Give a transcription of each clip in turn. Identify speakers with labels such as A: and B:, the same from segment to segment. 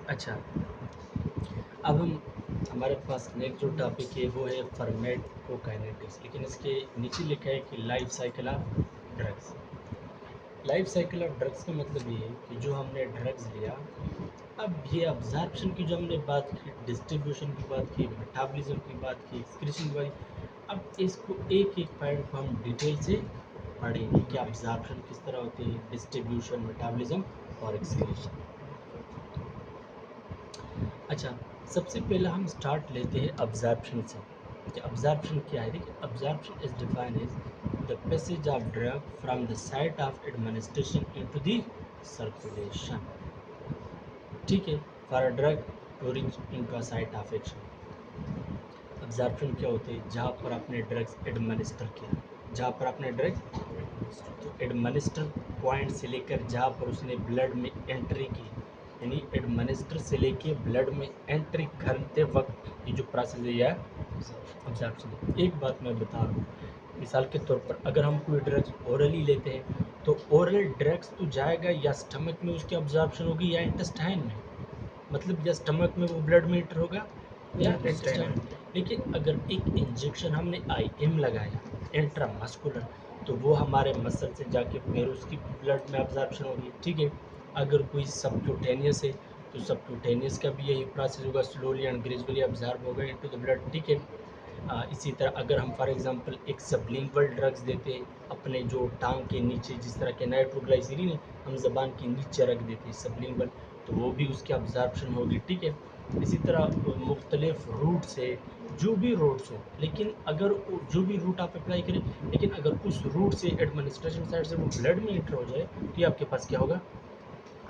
A: अच्छा, अब हम हमारे पास नेक्स्ट जो टॉपिक है वो है फार्माकोकाइनेटिक्स, लेकिन इसके नीचे लिखा है कि life cycle of drugs. Life cycle of drugs का मतलब ये है कि जो हमने ड्रग्स लिया, अब ये अब्जॉर्प्शन की जो हमने बात की, डिस्ट्रीब्यूशन की बात की, मेटाबॉलिज्म की बात की, एक्सक्रीशन की बात की, अब इसको एक एक पॉइंट को हम डिटेल से पढ़ेंगे कि अब्जॉर्प्शन किस तरह होती है, डिस्ट्रीब्यूशन, मेटाबॉलिज्म और एक्सक्रीशन। अच्छा, सबसे पहले हम स्टार्ट लेते हैं अब्जॉर्प्शन से कि अब्जॉर्प्शन क्या है। देखिए, absorption is defined as the passage of drug from the site of administration into the circulation. ठीक है, for a drug to reach into a site of action. Absorption क्या होते हैं? जहाँ पर आपने ड्रग्स एडमिनिस्टर किया, जहाँ पर आपने ड्रग्स तो एडमिनिस्टर पॉइंट से लेकर जहाँ पर उसने ब्लड में एंट्री की, यानी एडमिनिस्टर से लेके ब्लड में एंट्री करते वक्त ये जो प्रोसेस है यह अब्जॉर्प्शन। एक बात मैं बता रहा हूँ, मिसाल के तौर पर अगर हम कोई ड्रग्स ओरली लेते हैं तो ओरल ड्रग्स तो जाएगा या स्टमक में उसकी अब्जॉर्प्शन होगी या इंटेस्टाइन में, मतलब या स्टमक में वो ब्लड में एंटर होगा या इंटेस्टाइन। लेकिन अगर एक इंजेक्शन हमने आईएम लगाया इंट्रामस्कुलर, तो वो हमारे मसल से जाके फिर उसकी ब्लड में अब्जॉर्प्शन होगी। ठीक है, अगर कोई सबक्यूटेनियस है तो सबक्यूटेनियस का भी यही प्रोसेस होगा, स्लोली एंड ग्रेजुअली अब्जॉर्ब होगा इनटू द ब्लड। ठीक है, इसी तरह अगर हम फॉर एग्जांपल एक सबलिंगुअल ड्रग्स देते हैं अपने जो टांग के नीचे, जिस तरह के नाइट्रोग्लाइसिरिन है हम ज़बान के नीचे रख देते हैं सबलिंगुअल, तो वो भी उसकी अब्जॉर्प्शन होगी। ठीक है, इसी तरह मुख्तलिफ रूट से, जो भी रूट्स हो, लेकिन अगर जो भी रूट आप अप्लाई करें, लेकिन अगर उस रूट से एडमिनिस्ट्रेशन साइड से वो ब्लड में एंटर हो जाए तो ये आपके पास क्या होगा?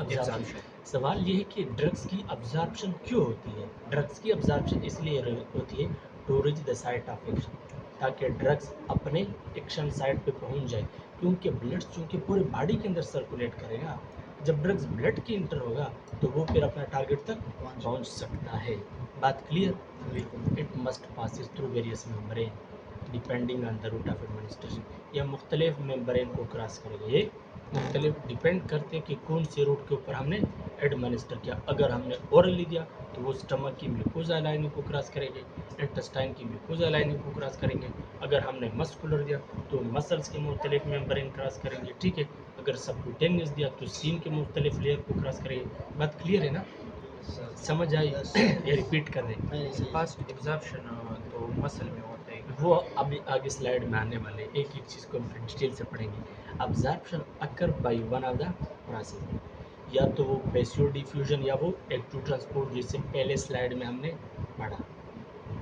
A: अब्जॉर्प्शन। सवाल ये है कि ड्रग्स की अब्जॉर्प्शन क्यों होती है? ड्रग्स की अब्जॉर्प्शन इसलिए होती है to reach the site of action, ताकि ड्रग्स अपने एक्शन साइट पे पहुंच जाए, क्योंकि ब्लड चूंकि पूरे बॉडी के अंदर सर्कुलेट करेगा, जब ड्रग्स ब्लड के इंटर होगा तो वो फिर अपना टारगेट तक पहुंच सकता है। बात clear? It must passes through various membrane depending on the route of administration. यह मुख्तलिफ मेम्ब्रेन को क्रॉस करेगा, ये मुख्तलिफ डिपेंड करते हैं कि कौन से रूट के ऊपर हमने एडमिनिस्टर किया। अगर हमने ओरली दिया तो वो स्टमक की म्यूकोजा लाइनिंग को क्रॉस करेंगे, इंटेस्टाइन की म्यूकोजा लाइनिंग को क्रॉस करेंगे। अगर हमने मस्कुलर दिया तो मसल्स के मुख्तलिफ मेम्ब्रेन क्रॉस करेंगे। ठीक है, अगर सबक्यूटेनियस दिया तो स्किन के मुख्तलिफ लेयर को क्रॉस करेंगे। बात क्लियर है ना? समझ आई? या रिपीट कर दें?
B: फास्ट एब्जॉर्प्शन तो मसल में होता है।
A: वो अभी आगे स्लाइड में आने वाले, एक एक चीज़ को हम डिटेल से पढ़ेंगे। Absorption occur by one of the process, या तो वो पैसिव डिफ्यूजन या वो एक्टिव ट्रांसपोर्ट, जिससे पहले स्लाइड में हमने पढ़ा।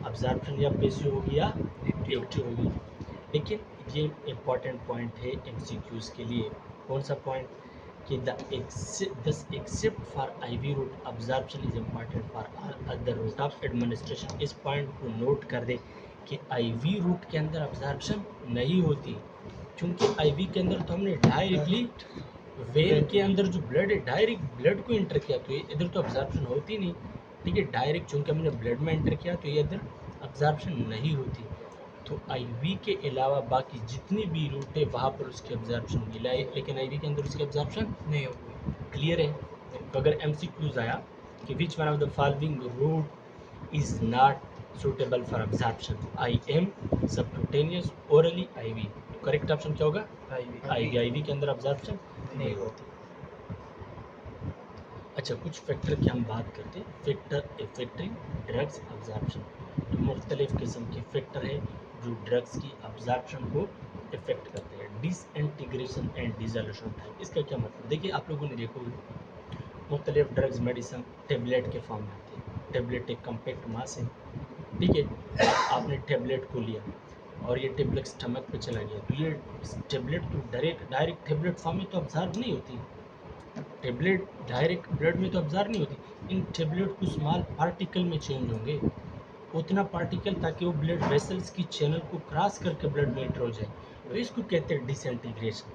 A: अब्जॉर्प्शन या पैसिव होगी या एक्टिव होगी। लेकिन ये इम्पॉर्टेंट पॉइंट है एमसीक्यूज के लिए। कौन सा पॉइंट? कि दस except for IV route absorption is important for all other route of administration. इस पॉइंट को नोट कर दे कि आईवी रूट के अंदर अब्जॉर्प्शन नहीं होती, क्योंकि आईवी के अंदर तो हमने डायरेक्टली वेन के अंदर जो ब्लड है डायरेक्ट ब्लड को एंटर किया, तो ये इधर तो अब्जॉर्प्शन होती नहीं। ठीक है, डायरेक्ट चूंकि हमने ब्लड में एंटर किया तो ये इधर अब्जॉर्प्शन नहीं होती। तो आईवी के अलावा बाकी जितनी भी रूट है वहाँ पर उसकी अब्जॉर्प्शन मिला है, लेकिन आईवी के अंदर उसकी अब्जॉर्प्शन
B: नहीं होगी।
A: क्लियर है। तो अगर एमसीक्यूज आया कि which one of the following route is not suitable for absorption, I M, subcutaneous, orally, IV, तो करेक्ट ऑप्शन क्या होगा? आईवी। आईवी के अंदर अब्जॉर्प्शन नहीं होती। अच्छा, कुछ फैक्टर की हम बात करते हैं, फैक्टर इफेक्टिंग ड्रग्स अब्जॉर्प्शन। तो मुख्तलिफ किस्म के फैक्टर है जो ड्रग्स की अब्जॉर्प्शन को इफेक्ट करते हैं। डिसइंटीग्रेशन एंड डिसोल्यूशन टाइम, इसका क्या मतलब? देखिए, आप लोगों ने देखो मुख्तलिफ ड्रग्स मेडिसिन टेबलेट के फॉर्म में आते हैं। टेबलेट एक कम्पैक्ट मास है। ठीक है, अब आपने टेबलेट को लिया और ये टेबलेट स्टमक पे चला गया, तो ये टेबलेट तो डायरेक्ट डायरेक्ट टेबलेट फॉर्म में तो ऑब्जर्व नहीं होती। टेबलेट डायरेक्ट ब्लड में तो ऑब्जर्व नहीं होती, इन टेबलेट को स्मॉल पार्टिकल में चेंज होंगे, उतना पार्टिकल ताकि वो ब्लड वेसल्स की चैनल को क्रॉस करके ब्लड में एंटर हो जाए। तो इसको कहते हैं डिसइंटीग्रेशन,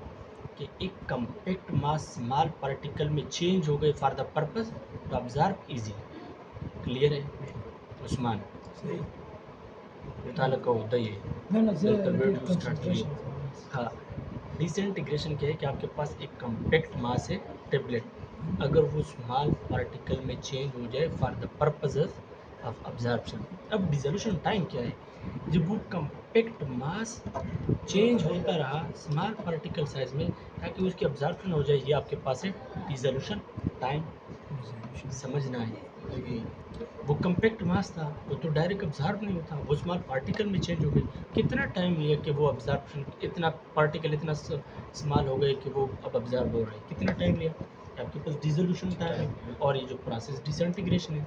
A: कि एक कम्पैक्ट मास स्मॉल पार्टिकल में चेंज हो गए for the purpose to observe easy. Clear है उस्मान? तालका उदय हाँ, डिसइंटीग्रेशन क्या है कि आपके पास एक कम्पैक्ट मास है टेबलेट, अगर वो स्मॉल पार्टिकल में चेंज हो जाए for the purpose of absorption. अब डिसोल्यूशन टाइम क्या है? जब वो कम्पैक्ट मास चेंज होता रहा स्मॉल पार्टिकल साइज में ताकि उसकी अब्जॉर्प्शन हो जाए, ये आपके पास है डिसोल्यूशन टाइम। समझना है,
B: जी।
A: वो कम्पैक्ट मास था, वो तो डायरेक्ट अब्जॉर्ब नहीं होता, वो स्मॉल पार्टिकल में चेंज हो गई। कितना टाइम लिया कि वो अब्जॉर्प्शन, इतना पार्टिकल इतना स्मॉल हो गए कि वो अब अब्जॉर्ब हो रहा है, कितना टाइम लिया? आपके पास डिसोल्यूशन टाइम है। और ये जो प्रोसेस डिसइंटीग्रेशन है,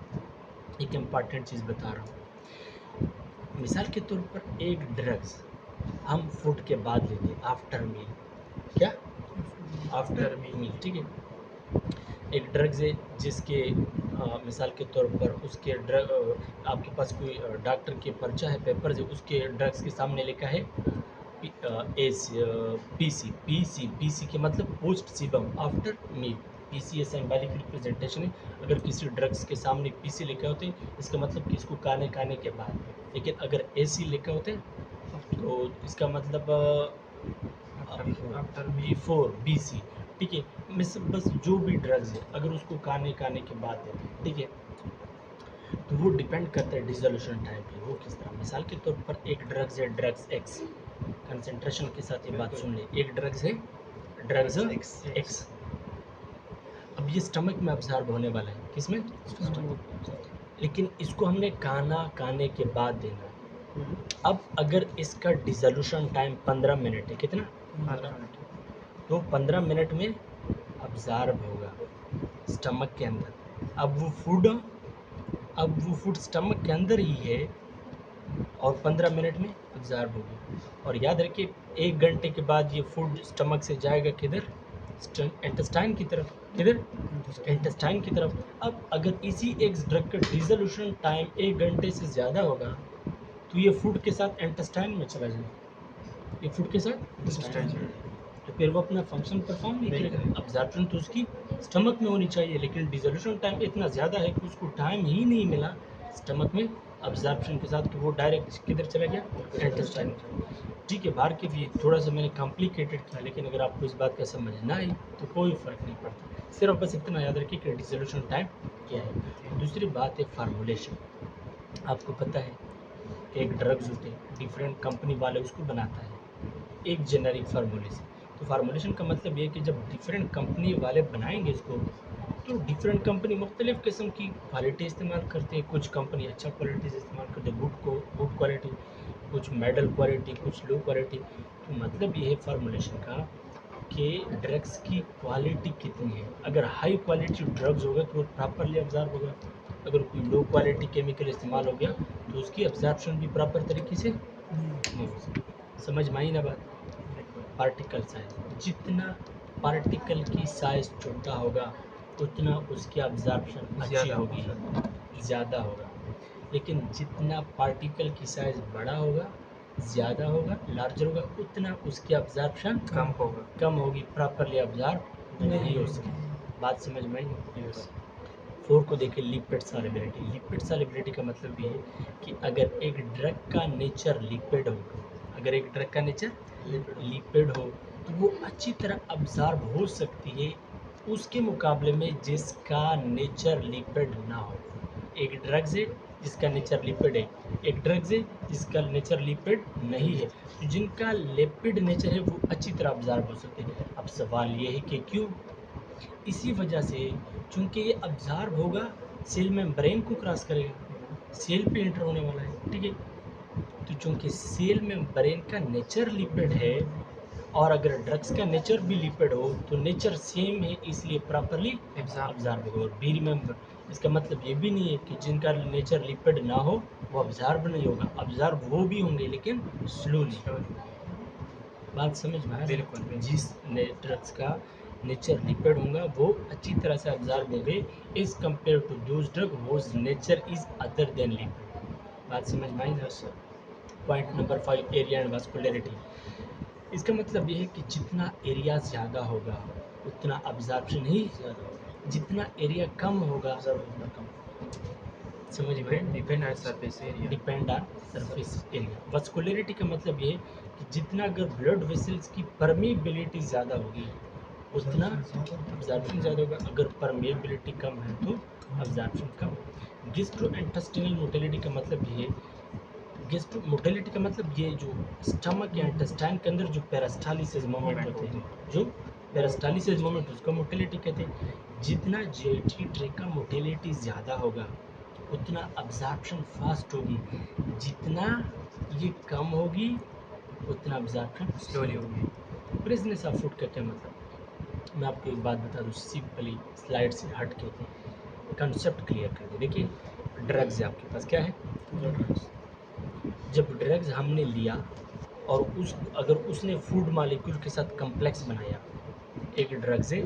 A: एक इम्पॉर्टेंट चीज़ बता रहा हूँ। मिसाल के तौर पर एक ड्रग्स हम फूड के बाद लेते हैं, आफ्टर मील। क्या? आफ्टर मील, ठीक है। एक ड्रग्स है जिसके मिसाल के तौर पर उसके आपके पास कोई डॉक्टर के पर्चा है, पेपर्स है, उसके ड्रग्स के सामने लिखा है पी सी के मतलब post cibum after meal. P C a symbolic representation है। अगर किसी ड्रग्स के सामने पी सी लिखा होते इसका मतलब कि इसको खाने के बाद, लेकिन अगर ए सी लिखा होते तो इसका मतलब
B: आफ्टर
A: बिफोर बी सी। ठीक है, मिस बस जो भी ड्रग्स है अगर उसको खाने के बाद देते हैं, ठीक है, तो वो डिपेंड करता है डिसोल्यूशन टाइम पे, वो किस तरह। मिसाल के तौर पर एक ड्रग्स है ड्रग्स एक्स, कंसंट्रेशन के साथ ये बात सुन ले, एक ड्रग्स है ड्रग्स एक्स। अब ये स्टमक में अब्जॉर्ब होने वाला है, किसमें? लेकिन इसको हमने खाने के बाद देना है। अब अगर इसका डिसोल्यूशन टाइम 15 मिनट है, कितना?
B: 15 मिनट।
A: तो 15 मिनट में अब्जॉर्ब होगा स्टमक के अंदर। अब वो फूड स्टमक के अंदर ही है और 15 मिनट में अब्जॉर्ब होगी। और याद रखिए 1 घंटे के बाद ये फूड स्टमक से जाएगा किधर? इंटेस्टाइन की तरफ। किधर? इंटेस्टाइन की तरफ। अब अगर इसी एक ड्रग का डिसोल्यूशन टाइम 1 घंटे से ज़्यादा होगा तो ये फूड के साथ इंटेस्टाइन में चला जाएगा, ये फूड के साथ
B: इंटेस्टाइन।
A: तो फिर वो अपना फंक्शन परफॉर्म नहीं करेगा। अब्जॉर्प्शन तो उसकी स्टमक में होनी चाहिए, लेकिन डिसोल्यूशन टाइम इतना ज़्यादा है कि उसको टाइम ही नहीं मिला स्टमक में अब्जॉर्प्शन के साथ, तो वो डायरेक्ट किधर चला गया? इंटेस्टाइन। ठीक है, बाहर के भी थोड़ा सा मैंने कॉम्प्लिकेटेड किया, लेकिन अगर आपको इस बात का समझ ना आई तो कोई फ़र्क नहीं पड़ता, सिर्फ बस इतना याद रखिए कि डिसोल्यूशन टाइम क्या है। दूसरी बात है फार्मूलेशन। आपको पता है कि एक ड्रग्स होते हैं, डिफरेंट कंपनी वाले उसको बनाता है एक जेनेरिक फार्मूले से। तो फार्मूलेशन का मतलब ये है कि जब डिफरेंट कंपनी वाले बनाएंगे इसको तो डिफरेंट कंपनी मुख्तलिफ़ किस्म की क्वालिटी इस्तेमाल करते हैं। कुछ कंपनी अच्छा क्वालिटीज़ इस्तेमाल करते हैं, गुड क्वालिटी, कुछ मेडल क्वालिटी, कुछ लो क्वालिटी। तो मतलब ये है फार्मूलेशन का कि ड्रग्स की क्वालिटी कितनी है। अगर हाई क्वालिटी ड्रग्स होगा तो वो प्रॉपरली अब्जॉर्ब होगा, अगर कोई लो क्वालिटी केमिकल इस्तेमाल हो गया तो उसकी अब्जॉर्प्शन भी प्रॉपर तरीके से नहीं हो सकती। समझ में आई ना बात? पार्टिकल साइज, जितना पार्टिकल की साइज छोटा होगा उतना उसकी अब्जॉर्प्शन अच्छी
B: ज़्यादा
A: होगी, ज़्यादा होगा। लेकिन जितना पार्टिकल की साइज बड़ा होगा, ज़्यादा होगा, लार्जर होगा, उतना उसकी अब्जॉर्प्शन कम होगी, प्रॉपरली अब्जॉर्ब नहीं हो सकती। बात समझ में आई?
B: यस।
A: 4 को देखिए, लिपिड सॉल्युबिलिटी। लिपिड सॉल्युबिलिटी का मतलब ये है कि अगर एक ड्रग का नेचर लिपिड हो, अगर एक ड्रग का नेचर लिपिड हो तो वो अच्छी तरह अब्जॉर्ब हो सकती है उसके मुकाबले में जिसका नेचर लिपिड ना हो। एक ड्रग्स है जिसका नेचर लिपिड है, एक ड्रग्स है जिसका नेचर लिपिड नहीं है। तो जिनका लिपिड नेचर है वो अच्छी तरह अब्जॉर्ब हो सकते हैं। अब सवाल ये है कि क्यों? इसी वजह से, चूँकि ये अब्ज़ॉर्ब होगा, सेल मेम्ब्रेन को क्रॉस करेगा, सेल पे एंटर होने वाला है, ठीक है? तो चूँकि सेल मेम्ब्रेन का नेचर लिपिड है और अगर ड्रग्स का नेचर भी लिपिड हो तो नेचर सेम है, इसलिए प्रॉपरली अब्ज़ॉर्ब होगा। और बी रिमेंबर, इसका मतलब ये भी नहीं है कि जिनका नेचर लिपिड ना हो वो अब्ज़ॉर्ब नहीं होगा, अब्ज़ॉर्ब वो भी होंगे लेकिन स्लोली। बात समझ में आ रही है?
B: बिल्कुल।
A: जिस ड्रग्स का नेचर लिपिड होगा वो अच्छी तरह से अब्जॉर्ब होंगे as compare to those drug whose nature is other than lipid. बात समझ में आई ना sir? Point number 5, area and vascularity. इसका मतलब ये है कि जितना एरिया ज़्यादा होगा उतना अब्जॉर्प्शन ही ज़्यादा होगा, जितना एरिया कम होगा उतना कम। समझ में?
B: Depend on surface area.
A: Depend on surface area. Vascularity का मतलब ये है कि जितना अगर ब्लड वेसल्स की परमिबिलिटी ज़्यादा होगी उतना अब्जॉर्प्शन ज़्यादा होगा। अगर परमेबिलिटी कम है तो अब्जॉर्प्शन कम। गैस्ट्रोइंटेस्टिनल मोटिलिटी का मतलब ये, गैस्ट्रो मोटिलिटी का मतलब ये जो स्टमक या इंटेस्टाइन के अंदर जो पेरिस्टालिसिस मोमेंट होते हैं, जो पेरिस्टालिसिस मोमेंट उसको मोटिलिटी कहते हैं। जितना जीआईटी ट्रैक का मोटिलिटी ज़्यादा होगा उतना अब्जॉर्प्शन फास्ट होगी, जितना ये कम होगी उतना अब्जॉर्प्शन
B: स्लोली होगी।
A: प्रेजनेस ऑफ फूड का क्या मतलब, मैं आपको एक बात बता दूँ सिंपली, स्लाइड से हट के कंसेप्ट क्लियर कर दे। देखिए ड्रग्स है आपके पास, क्या है, जब ड्रग्स हमने लिया और उस अगर उसने फूड मालिक्यूल के साथ कम्प्लेक्स बनाया, एक ड्रग्स है,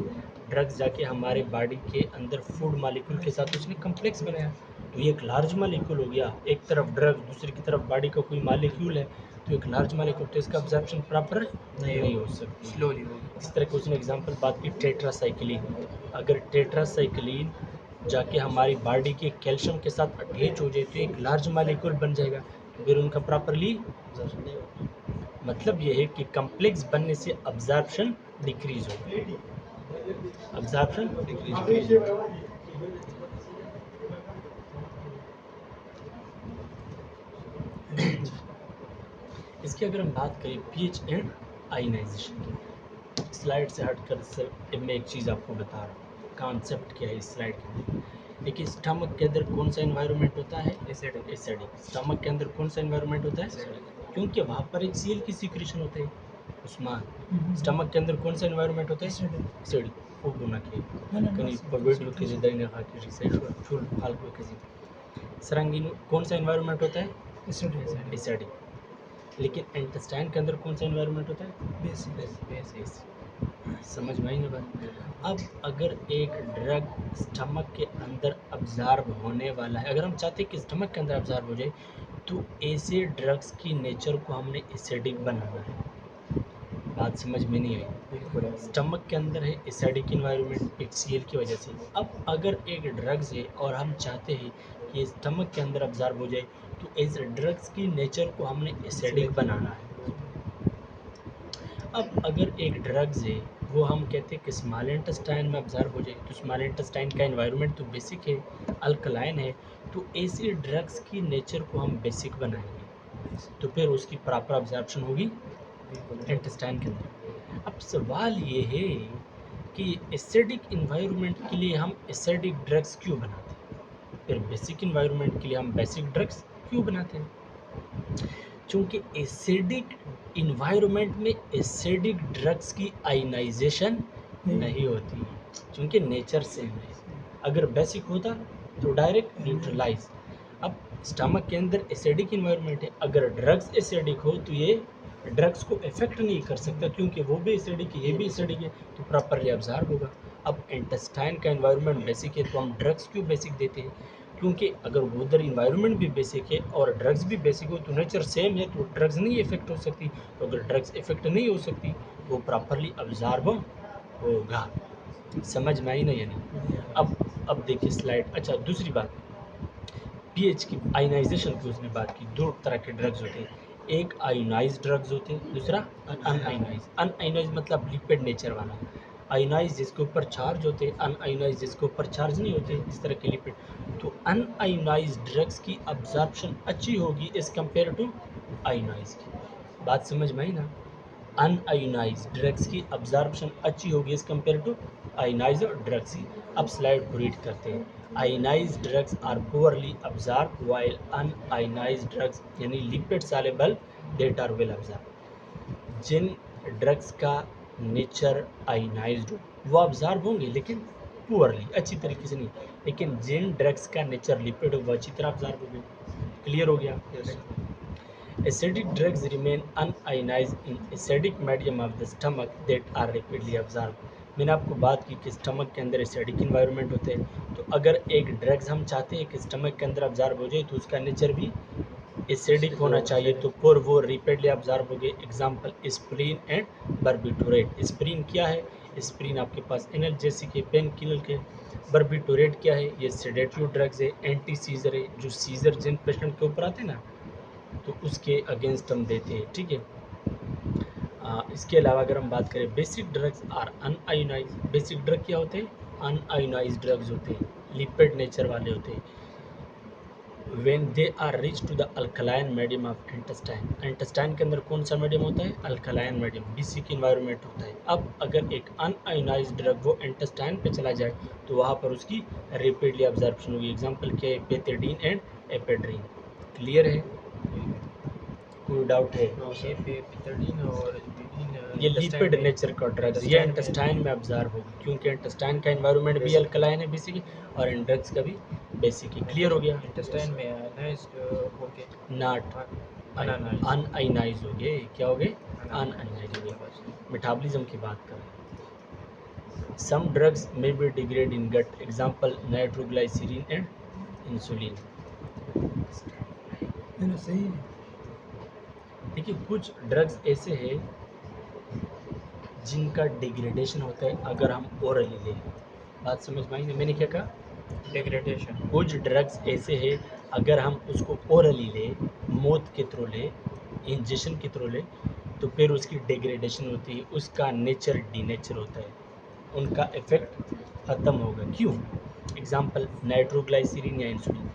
A: ड्रग्स जाके हमारे बॉडी के अंदर फूड मालिक्यूल के साथ उसने कम्प्लेक्स बनाया, तो ये एक लार्ज मालिक्यूल हो गया। एक तरफ ड्रग, दूसरी की तरफ बॉडी का कोई मालिक्यूल है, तो एक लार्ज मालिक्यूल, तो इसका अब्जॉर्प्शन प्रॉपर नहीं हो सकती,
B: स्लोली होगी।
A: इस तरह की उसने एग्जांपल बात की टेट्रासाइक्लिन। अगर टेट्रासाइक्लिन जाके हमारी बॉडी के कैल्शियम के साथ अटैच हो जाए तो एक लार्ज मालिक्यूल बन जाएगा, फिर उनका प्रॉपरली मतलब ये है कि कम्प्लेक्स बनने से अब्जॉर्प्शन डिक्रीज होगा, अब्जॉर्प्शन डिक्रीज होगा। इसकी अगर हम बात करें पीएच एंड आयनाइजेशन की, स्लाइड से हटकर सर मैं एक चीज़ आपको बता रहा हूँ, कॉन्सेप्ट क्या है इस स्लाइड के अंदर। देखिए स्टमक के अंदर कौन सा एनवायरनमेंट होता है, एसिडिक। एसिडिक स्टमक के अंदर कौन सा एनवायरनमेंट होता है, क्योंकि वहाँ पर एक सीएल की सिक्रेशन होता है। उस्मान स्टमक के अंदर कौन सा एनवायरनमेंट होता है, एसिडिक। खूब होना चाहिए कहीं पवेट किसी दिन खा के साइड फुल फालतू किसी सरंगीन कौन सा एनवायरनमेंट होता है, एसिडिक। लेकिन इंटेस्टाइन के अंदर कौन सा एनवायरनमेंट होता है, बेसिक। समझ में आई ना बात। अब अगर एक ड्रग स्टमक के अंदर अब्जॉर्ब होने वाला है, अगर हम चाहते हैं कि स्टमक के अंदर अब्जॉर्ब हो जाए, तो ऐसे ड्रग्स की नेचर को हमने एसिडिक बनाना है। बात समझ में नहीं आई। स्टमक के अंदर है एसिडिक इन्वायरमेंट एक सीएल की वजह से। अब अगर एक ड्रग्स है और हम चाहते हैं कि स्टमक के अंदर अब्जॉर्ब हो जाए, तो इस ड्रग्स की नेचर को हमने एसिडिक बनाना है। अब अगर एक ड्रग्स है वो हम कहते हैं कि स्मॉल इंटेस्टाइन में अब्जॉर्ब हो जाए, तो स्मॉल इंटेस्टाइन का एनवायरनमेंट तो बेसिक है, अल्कलाइन है, तो ऐसे ड्रग्स की नेचर को हम बेसिक बनाएंगे, तो फिर उसकी प्रॉपर अब्जॉर्प्शन होगी इंटेस्टाइन के अंदर। अब सवाल ये है कि एसिडिक इन्वायरमेंट के लिए हम एसिडिक ड्रग्स क्यों बनाते हैं, फिर बेसिक इन्वायरमेंट के लिए हम बेसिक ड्रग्स क्यों बनाते हैं, क्योंकि एसिडिक इन्वायरमेंट में एसिडिक ड्रग्स की आयनाइजेशन नहीं होती, क्योंकि नेचर सेम है। अगर बेसिक होता तो डायरेक्ट न्यूट्रलाइज। अब स्टमक के अंदर एसिडिक इन्वायरमेंट है, अगर ड्रग्स एसिडिक हो तो ये ड्रग्स को इफेक्ट नहीं कर सकता, क्योंकि वो भी एसिडिक है, ये भी एसिडिक है, तो प्रॉपरली अब्जॉर्ब होगा। अब इंटेस्टाइन का एनवायरनमेंट बेसिक है, तो हम ड्रग्स क्यों बेसिक देते हैं, क्योंकि अगर उधर इन्वायरमेंट भी बेसिक है और ड्रग्स भी बेसिक हो तो नेचर सेम है, तो ड्रग्स नहीं इफेक्ट हो सकती, तो अगर ड्रग्स इफेक्ट नहीं हो सकती तो प्रॉपरली अब्जॉर्ब होगा। समझ में आई ना, यानी अब देखिए स्लाइड। अच्छा दूसरी बात, पीएच की आयनाइजेशन की उसने बात की, दो तरह के ड्रग्स होते हैं, एक आयोनाइज ड्रग्स होते हैं, दूसरा अनआयोनाइज। अनआयोनाइज मतलब लिपिड नेचर वाला, आयोनाइज जिसके ऊपर चार्ज होते हैं, अनआयोनाइज जिसके ऊपर चार्ज नहीं होते, इस तरह के लिपिड। तो अनआयोनाइज ड्रग्स की अब्जॉर्प्शन अच्छी होगी एज कम्पेयर टू आयोनाइज की। बात समझ में आई ना, अनआयोनाइज ड्रग्स की अब्जॉर्प्शन अच्छी होगी as compare to ionise drugs की। अब स्लाइड को रीड करते हैं। Ionise drugs are poorly absorb while unionise drugs यानी lipid soluble that are well absorb. जिन ड्रग्स का नेचर आयोनाइज्ड हो वो अब्जॉर्ब होंगे लेकिन पुअरली, अच्छी तरीके से नहीं, लेकिन जिन ड्रग्स का नेचर लिपिड हो वो अच्छी तरह अब्जॉर्ब हो गए। क्लियर हो गया। Acidic drugs remain unionized in acidic medium of the stomach that are rapidly absorbed। मैंने आपको बात की कि स्टमक के अंदर एसिडिक इन्वायरमेंट होते हैं, तो अगर एक ड्रग्स हम चाहते हैं कि स्टमक के अंदर अब्जॉर्ब हो जाए तो उसका नेचर भी एसिडिक होना चाहिए, तो फिर वो रैपिडली अब्जॉर्ब हो गए। Example aspirin and barbiturate. Aspirin क्या है, एस्प्रिन आपके पास एनाल्जेसिक है, पेन किलर के। बार्बिटोरेट क्या है, ये सेडेटिव ड्रग्स है, एंटी सीजर है, जो सीजर जिन पेशेंट के ऊपर आते हैं ना तो उसके अगेंस्ट हम देते हैं, ठीक है। इसके अलावा अगर हम बात करें basic drugs are unionise, basic drug क्या होते हैं? अनआयोनाइज ड्रग्स होते हैं, लिपिड नेचर वाले होते हैं। when they are reached to the alkaline medium of intestine, intestine के अंदर कौन सा मीडियम होता है? अल्कलाइन मीडियम, बेसिक इन्वायरमेंट होता है। अब अगर एक अनआयोनाइज्ड ड्रग वो इंटेस्टाइन पे चला जाए तो वहाँ पर उसकी रेपिडली अब्जॉर्प्शन होगी। एग्जांपल क्या है? बेथेडीन एंड एपेड्रीन। क्लियर है? कोई डाउट है?
B: एपिथेडीन और बीडीन
A: ये लिपिड नेचर का ड्रग्स ये इंटेस्टाइन में अब्जॉर्ब होगी, क्योंकि इंटेस्टाइन का एनवायरनमेंट भी अल्कलाइन है बेसिक, और इन ड्रग्स का भी बेसिक है। क्लियर हो गया?
B: इंटेस्टाइन में आयनाइज्ड होके
A: नॉट अनआयोनाइज हो गए। क्या हो गए? अनआयोनाइज हो गए। मेटाबॉलिज्म की बात करें, some drugs may be degrade in gut, example nitroglycerin and insulin.
C: सही है।
A: देखिए कुछ ड्रग्स ऐसे हैं जिनका डिग्रेडेशन होता है अगर हम ओरली लें। बात समझ में आई ना? मैंने क्या कहा?
B: डिग्रेडेशन।
A: कुछ ड्रग्स ऐसे हैं अगर हम उसको ओरली लें, मौत के थ्रू लें, इंजेक्शन के थ्रू लें, तो फिर उसकी डिग्रेडेशन होती है, उसका नेचर डीनेचर होता है, उनका इफेक्ट ख़त्म होगा। क्यों? एग्जांपल नाइट्रोग्लाइसरीन या इंसुलिन।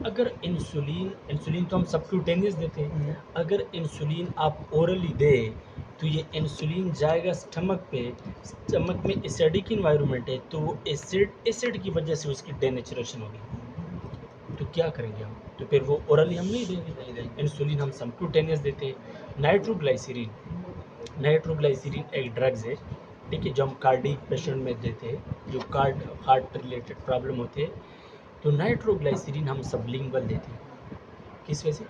A: अगर इंसुलिन तो हम सबक्यूटेनियस देते हैं, अगर इंसुलिन आप ओरली दे तो ये इंसुलिन जाएगा स्टमक पे, स्टमक में एसिडिक इन्वायरमेंट है, तो वो एसिड की वजह से उसकी डेनेचुरेशन होगी। तो क्या करेंगे हम? तो फिर वो ओरली हम नहीं देंगे, इंसुलिन हम सबक्यूटेनियस देते हैं। नाइट्रोग्लाइसरीन एक ड्रग्स है, ठीक है, जो हम कार्डिक पेशेंट में देते हैं, जो हार्ट रिलेटेड प्रॉब्लम होते हैं। तो नाइट्रोग्लाइसरीन हम सबलिंगुअल देते हैं। किस वजह से?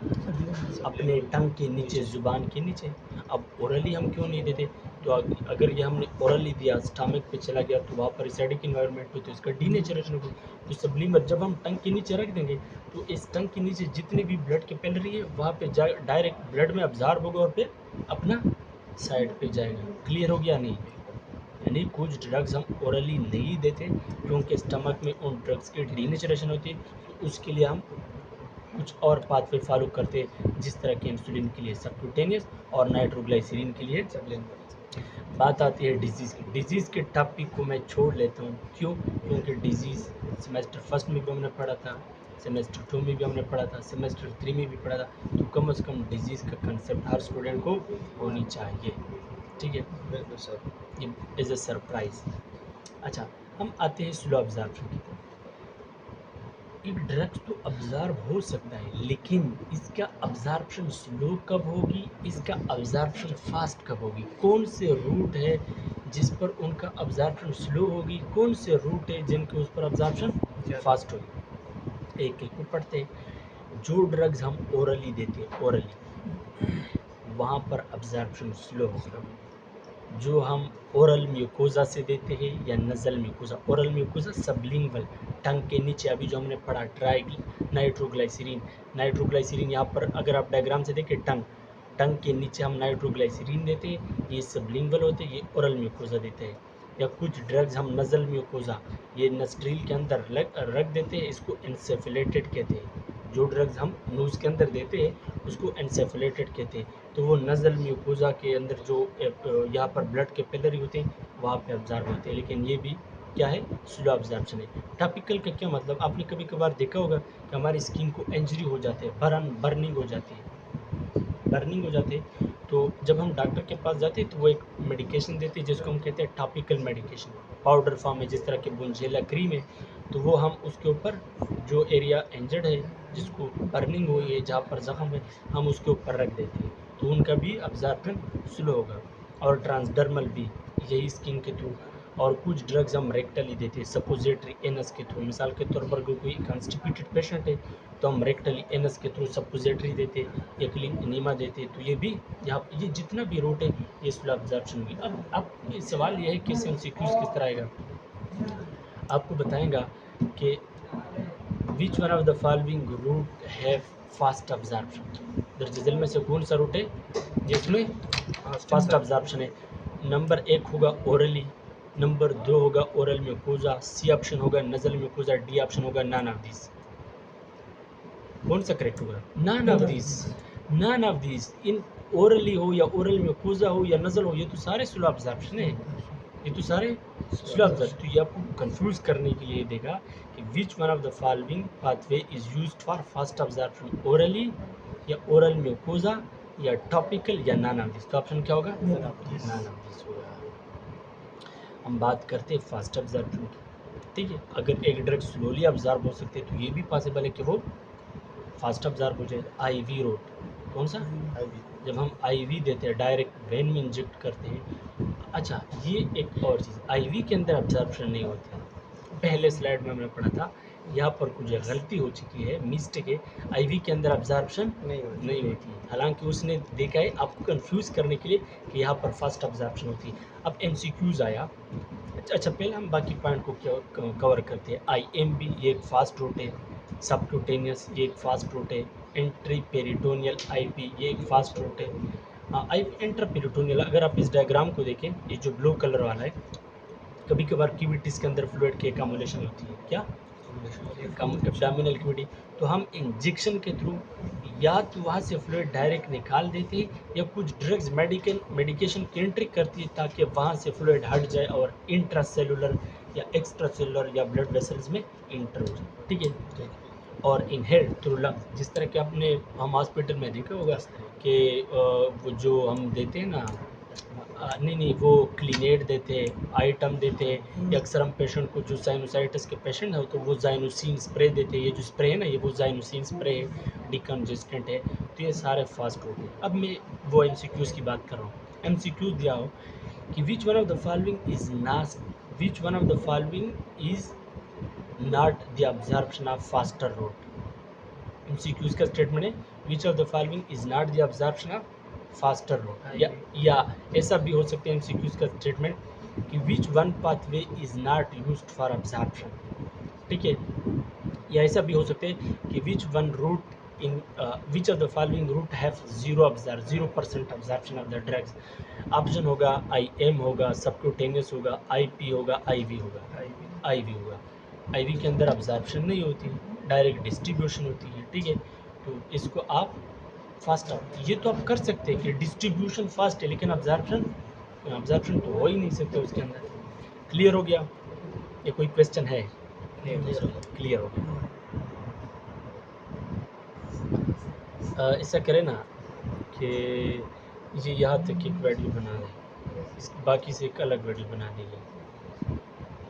A: अपने टंग के नीचे, ज़ुबान के नीचे। अब ओरली हम क्यों नहीं देते? तो अगर ये हमने ओरली दिया, स्टमक पे चला गया, तो वहाँ पर एसिडिक इन्वायरमेंट हो, तो इसका डीनेचुरेशन होगी। तो सबलिंगुअल जब हम टंग के नीचे रख देंगे तो इस टंग के नीचे जितनी भी ब्लड कैपिलरी है वहाँ पे डायरेक्ट ब्लड में अब्जॉर्ब होगा और फिर अपना साइड पे जाएगा। क्लियर हो गया? नहीं? यानी कुछ ड्रग्स हम ओरली नहीं देते क्योंकि स्टमक में उन ड्रग्स की डीनेचुरेशन होती है, तो उसके लिए हम कुछ और पाथवे फॉलो करते हैं, जिस तरह के इंसुलिन के लिए सबक्यूटेनियस और नाइट्रोग्लाइसरीन के लिए सबलिंगुअल। बात आती है डिजीज़ की। डिजीज़ के टॉपिक को मैं छोड़ लेता हूँ। क्यों? क्योंकि डिजीज़ सेमेस्टर फर्स्ट में भी हमने पढ़ा था, सेमेस्टर 2 में भी हमने पढ़ा था, सेमेस्टर 3 में भी पढ़ा था। तो कम से कम डिजीज़ का कंसेप्ट हर स्टूडेंट को होनी चाहिए। ठीक है?
B: बिल्कुल सर।
A: ये इज़ अ सरप्राइज। अच्छा, हम आते हैं स्लो अब्जॉर्प्शन की तरफ। एक ड्रग्स तो अब्जॉर्ब हो सकता है, लेकिन इसका अब्जॉर्प्शन स्लो कब होगी, इसका अब्जॉर्प्शन फास्ट कब होगी? कौन से रूट है जिस पर उनका अब्जॉर्प्शन स्लो होगी, कौन से रूट है जिनके उस पर अब्जॉर्प्शन फास्ट होगी? एक एक को पढ़ते हैं। जो ड्रग्स हम ओरली देते हैं, ओरली, वहाँ पर अब्जॉर्प्शन स्लो होगा। जो हम ओरल म्यूकोजा से देते हैं या nasal mucosa, oral mucosa sublingual, tongue के नीचे, अभी जो हमने पढ़ा नाइट्रोग्लाइसरीन यहाँ पर अगर आप डायग्राम से देखें, टंग के नीचे हम नाइट्रोग्लाइसरीन देते हैं, ये सबलिंगुअल होते हैं, ये ओरल म्यूकोजा देते हैं। या कुछ ड्रग्स हम नज़ल म्यूकोजा, ये नस्ट्रील के अंदर रख देते हैं, इसको एनसेफेलेटेड कहते हैं। जो ड्रग्स हम नोज़ के अंदर देते हैं उसको एनसेफेलेटेड कहते हैं। तो वो नज़ल म्यूकोजा के अंदर जो यहाँ पर ब्लड कैपिलरी होते हैं वहाँ पे अब्जॉर्ब होते हैं, लेकिन ये भी क्या है? स्लो अब्जॉर्प्शन है। टॉपिकल का क्या मतलब? आपने कभी कभार देखा होगा कि हमारी स्किन को इंजरी हो जाते हैं, बर्निंग हो जाती है, तो जब हम डॉक्टर के पास जाते हैं तो वो एक मेडिकेशन देते हैं जिसको हम कहते हैं टॉपिकल मेडिकेशन, पाउडर फॉर्म में, जिस तरह के बुंजेला क्रीम है। तो वो हम उसके ऊपर जो एरिया इंजर्ड है, जिसको बर्निंग हुई है, जहाँ पर ज़ख्म है, हम उसके ऊपर रख देते हैं, तो उनका भी अब्जॉर्प्शन स्लो होगा। और ट्रांसडर्मल भी यही स्किन के थ्रू। और कुछ ड्रग्स हम रेक्टली देते हैं, सपोजिटरी एनस के थ्रू। मिसाल के तौर पर कोई कॉन्स्टिपेटेड पेशेंट है तो हम रेक्टली एनस के थ्रू सपोजिटरी देते हैं, एक्लिन एनीमा देते हैं। तो ये भी यहाँ ये जितना भी रूट है ये स्लो अब्जॉर्प्शन हुई। अब ये सवाल ये है कि MCQs किस तरह आएगा? आपको बताएगा कि which one of the following route have fast absorption. दरअसल में से कौन सा रूट है जिसमें फास्ट अब्जॉर्प्शन है? नंबर 1 होगा ओरली, नंबर 2 होगा ओरल म्यूकोजा, सी ऑप्शन होगा नज़ल म्यूकोजा, डी ऑप्शन होगा नॉन ऑफ दिस। कौन सा करेक्ट होगा? None of this. None of these in orally हो या ओरल म्यूकोजा हो या नज़ल हो, ये तो सारे स्लो अब्जॉर्प्शन है, ये तो सारे स्लो अब्जॉर्प्शन। तो ये आपको कंफ्यूज करने के लिए देगा कि which one of the following pathway is used for fast absorption, orally या ओरल म्यूकोजा या टॉपिकल या नन ऑफ दिस। तो ऑप्शन क्या होगा? नन ऑफ दिस होगा। हम बात करते हैं फास्ट अब्जॉर्प्शन की, ठीक है। अगर एक ड्रग स्लोली अब्जॉर्ब हो सकती है तो ये भी पॉसिबल है कि वो फास्ट अब्जॉर्ब हो जाए। आईवी रोट, कौन सा?
B: आईवी।
A: जब हम आईवी देते हैं, डायरेक्ट वेन में इंजेक्ट करते हैं। अच्छा, ये एक और चीज़, आईवी के अंदर अब्जॉर्प्शन नहीं होता है। पहले स्लाइड में हमने पढ़ा था, यहाँ पर कुछ गलती हो चुकी है, मिस्टेक है। आईवी के अंदर अब्जॉर्प्शन नहीं होती है, हालांकि उसने देखा है आपको कंफ्यूज करने के लिए कि यहाँ पर फास्ट अब्जॉर्प्शन होती है। अब एमसीक्यूज आया। अच्छा, पहले हम बाकी पॉइंट को कवर करते हैं। आईएमबी ये एक फास्ट रूट है, सबक्यूटेनियस ये एक फास्ट रूट है, एंट्री पेरिटोनियल आईपी ये एक फास्ट रूट है। आई एंट्रा पेरिटोनियल, अगर आप इस डायग्राम को देखें, ये जो ब्लू कलर वाला है, कभी कभार क्यूबिटिस के अंदर फ्लूइड की अकामुलेशन होती है, क्या एब्डामिनल क्यूबिटी, तो हम इंजेक्शन के थ्रू या तो वहाँ से फ्लूइड डायरेक्ट निकाल देते हैं या कुछ ड्रग्स मेडिकेशन की एंट्री करती है ताकि वहाँ से फ्लूइड हट जाए और इंट्रासेलुलर या एक्स्ट्रा सेलुलर या ब्लड वेसल्स में इंटर हो जाए, ठीक है। और इनहेल्ड थ्रू लंग्स, जिस तरह के आपने हम हॉस्पिटल में देखा होगा कि वो जो हम देते हैं ना, नहीं वो क्लिनेट देते हैं, आइटम देते हैं, या अक्सर हम पेशेंट को जो साइनोसाइटिस के पेशेंट है तो वो जाइनोसिन स्प्रे देते हैं। ये जो स्प्रे है ना, ये वो जाइनोसिन स्प्रे है, डिकंजेस्टेंट है। तो ये सारे फास्ट फूड है। अब मैं वो एमसीक्यूज़ की बात कर रहा हूँ। एमसीक्यूज़ दिया हो कि which one of the following is not, which one of the following is not the absorption of faster route. MCQs का स्टेटमेंट है which of the following is not the absorption of faster route, या ऐसा भी हो सकता है MCQs का statement कि which one pathway is not used for absorption, ठीक है। या ऐसा भी हो सकता है कि which one route in which of the following route have 0% absorption of the drugs. Option होगा आईएम होगा, सबक्यूटेनियस होगा, आईपी होगा, आईवी होगा। आईवी होगा, आईवी के अंदर अब्जॉर्प्शन नहीं होती, डायरेक्ट डिस्ट्रीब्यूशन होती है, ठीक है। तो इसको आप फास्ट आप ये तो आप कर सकते हैं कि डिस्ट्रीब्यूशन फास्ट है लेकिन अब्जॉर्प्शन अब्जॉर्प्शन तो हो ही नहीं सकता उसके अंदर। क्लियर हो गया? ये कोई क्वेश्चन है? क्लियर हो गया। ऐसा करें ना कि ये यहाँ तक एक वीडियो बना दें, बाकी से एक अलग वीडियो बना देंगे।